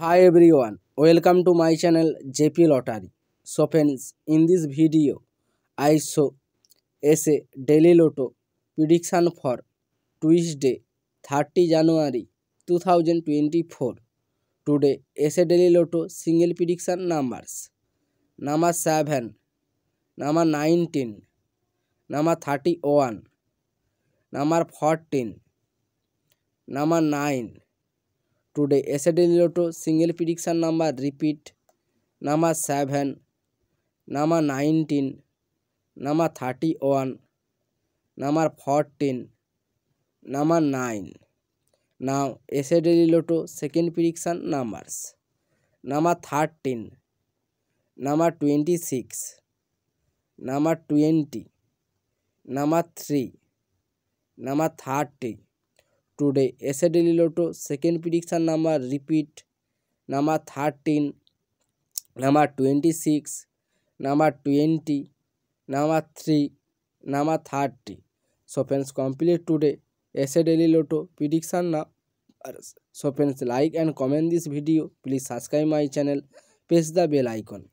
Hi everyone, welcome to my channel JP Lottery. So friends, in this video, I show a daily lotto prediction for Tuesday 30 January 2024. Today, a daily lotto single prediction numbers. Number 7, number 19, number 31, number 14, number 9. Today, a daily lotto single prediction number repeat. Number 7, number 19, number 31, number 14, number 9. Now, SA Daily Lotto second prediction numbers. Number 13, number 26, number 20, number 3, number 30. Today, SA Daily Lotto second prediction number repeat. Number 13, number 26, number 20, number 3, number 30. So friends, complete today SA Daily Lotto prediction numbers. So friends, like and comment this video. Please subscribe my channel. Press the bell icon.